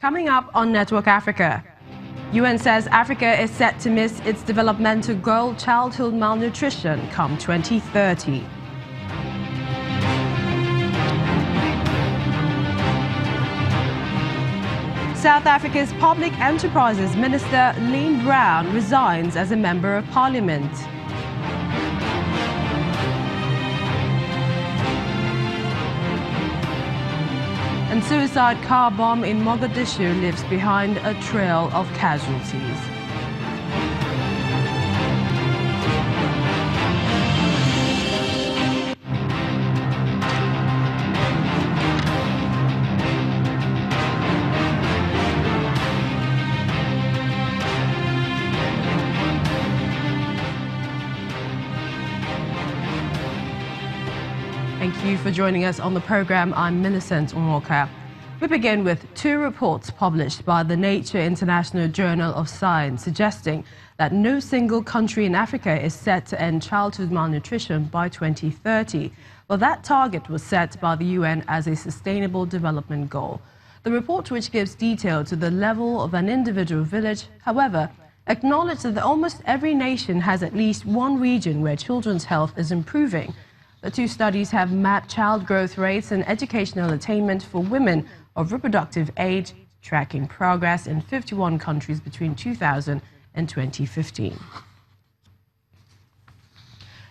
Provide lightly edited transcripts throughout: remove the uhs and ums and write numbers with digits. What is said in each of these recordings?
Coming up on Network Africa, UN says Africa is set to miss its developmental goal, childhood malnutrition, come 2030. South Africa's Public Enterprises Minister Lynne Brown resigns as a Member of Parliament. And suicide car bomb in Mogadishu leaves behind a trail of casualties. Thank you for joining us on the program. I'm Millicent Onwoka. We begin with two reports published by the Nature International Journal of Science suggesting that no single country in Africa is set to end childhood malnutrition by 2030. Well, that target was set by the UN as a sustainable development goal. The report, which gives detail to the level of an individual village, however, acknowledged that almost every nation has at least one region where children's health is improving. The two studies have mapped child growth rates and educational attainment for women of reproductive age, tracking progress in 51 countries between 2000 and 2015.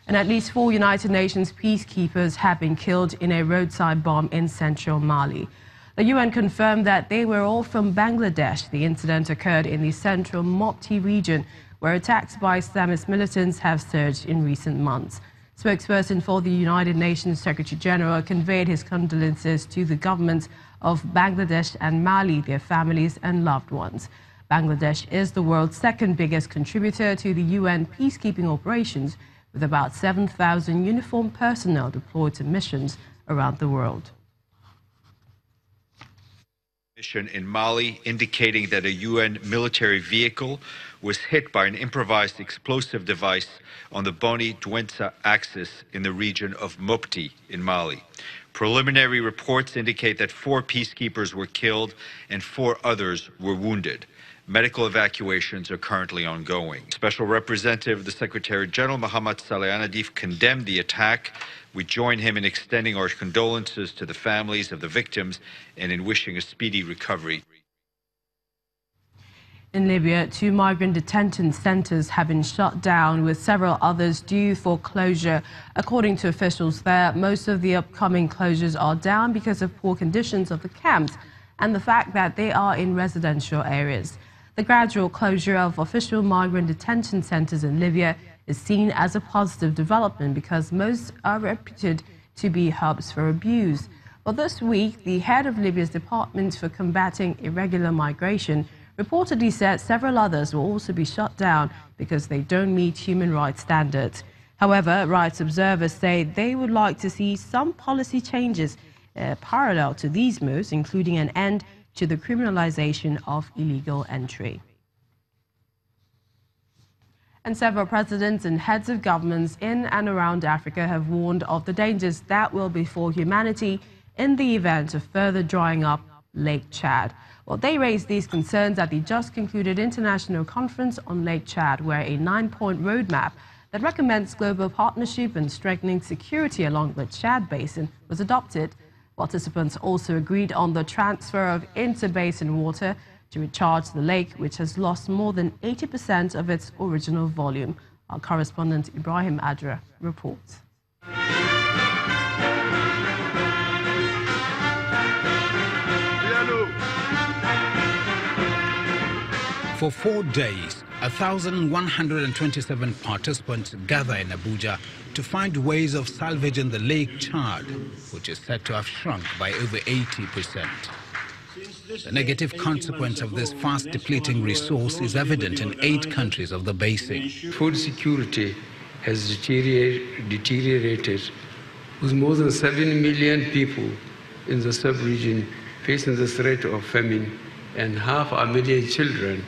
And at least 4 United Nations peacekeepers have been killed in a roadside bomb in central Mali. The UN confirmed that they were all from Bangladesh. The incident occurred in the central Mopti region, where attacks by Islamist militants have surged in recent months. Spokesperson for the United Nations Secretary General conveyed his condolences to the governments of Bangladesh and Mali, their families and loved ones. Bangladesh is the world's second biggest contributor to the UN peacekeeping operations, with about 7,000 uniformed personnel deployed to missions around the world. In Mali, indicating that a UN military vehicle was hit by an improvised explosive device on the Boni-Douentza axis in the region of Mopti in Mali. Preliminary reports indicate that 4 peacekeepers were killed and 4 others were wounded. Medical evacuations are currently ongoing. Special Representative, the Secretary General Mohamed Saleh Al-Nadif, condemned the attack. We join him in extending our condolences to the families of the victims and in wishing a speedy recovery. In Libya, 2 migrant detention centers have been shut down, with several others due for closure. According to officials there, most of the upcoming closures are down because of poor conditions of the camps and the fact that they are in residential areas. The gradual closure of official migrant detention centers in Libya is seen as a positive development because most are reputed to be hubs for abuse. Well, this week, the head of Libya's Department for Combating Irregular Migration reportedly said several others will also be shut down because they don't meet human rights standards. However, rights observers say they would like to see some policy changes parallel to these moves, including an end to the criminalization of illegal entry. And several presidents and heads of governments in and around Africa have warned of the dangers that will befall humanity in the event of further drying up Lake Chad. Well, they raised these concerns at the just concluded International Conference on Lake Chad, where a 9-point roadmap that recommends global partnership and strengthening security along the Chad Basin was adopted. Participants also agreed on the transfer of inter-basin water to recharge the lake, which has lost more than 80% of its original volume. Our correspondent Ibrahim Adra reports. For 4 days, 1,127 participants gather in Abuja to find ways of salvaging the Lake Chad, which is said to have shrunk by over 80%. The negative consequence of this fast-depleting resource is evident in 8 countries of the basin. Food security has deteriorated, with more than 7 million people in the sub-region facing the threat of famine and 500,000 children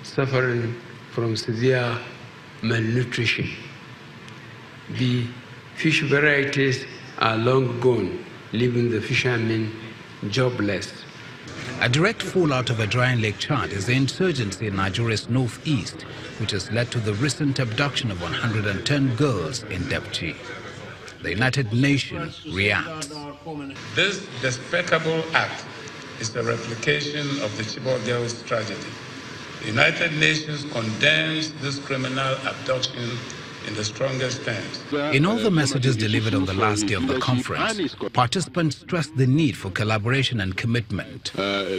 suffering from severe malnutrition. The fish varieties are long gone, leaving the fishermen jobless. A direct fallout of a drying Lake Chad is the insurgency in Nigeria's northeast, which has led to the recent abduction of 110 girls in Dapchi. The United Nations reacts. This despicable act is a replication of the Chibok girls' tragedy. The United Nations condemns this criminal abduction in the strongest terms. In all the messages delivered on the last day of the conference, participants stressed the need for collaboration and commitment.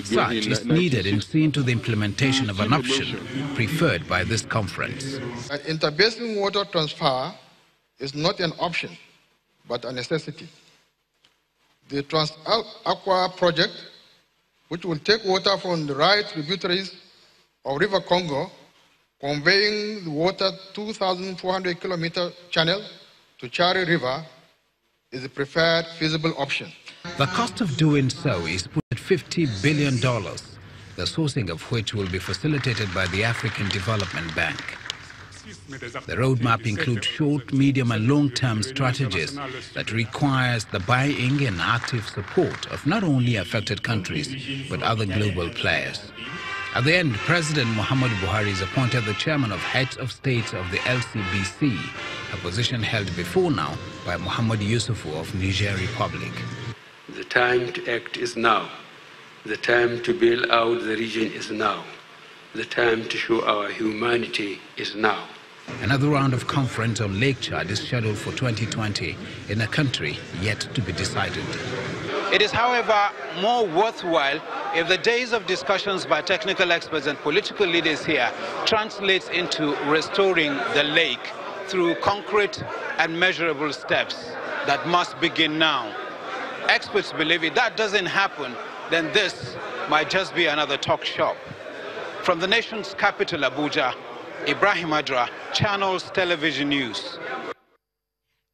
Such is needed in seeing to the implementation of an option preferred by this conference. Interbasin water transfer is not an option, but a necessity. The Trans-Aqua project, which will take water from the right tributaries of River Congo, conveying the water 2,400-kilometer channel to Chari River, is the preferred feasible option. The cost of doing so is put at $50 billion, the sourcing of which will be facilitated by the African Development Bank. The roadmap includes short, medium and long-term strategies that requires the buying and active support of not only affected countries, but other global players. At the end, President Muhammadu Buhari is appointed the chairman of heads of states of the LCBC, a position held before now by Muhammadu Yusufu of Niger Republic. The time to act is now. The time to bail out the region is now. The time to show our humanity is now. Another round of conference on Lake Chad is scheduled for 2020 in a country yet to be decided. It is, however, more worthwhile if the days of discussions by technical experts and political leaders here translates into restoring the lake through concrete and measurable steps that must begin now. Experts believe if that doesn't happen, then this might just be another talk shop. From the nation's capital, Abuja, Ibrahim Adra, Channels Television News.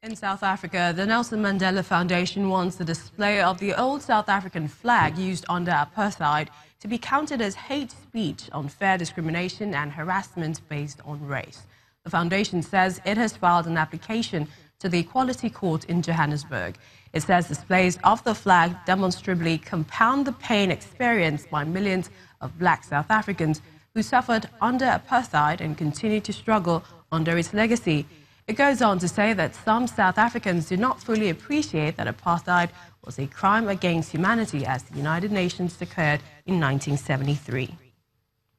In South Africa, the Nelson Mandela Foundation wants the display of the old South African flag used under apartheid to be counted as hate speech, unfair discrimination and harassment based on race. The foundation says it has filed an application to the Equality Court in Johannesburg. It says displays of the flag demonstrably compound the pain experienced by millions of black South Africans who suffered under apartheid and continue to struggle under its legacy. It goes on to say that some South Africans do not fully appreciate that apartheid was a crime against humanity as the United Nations declared in 1973.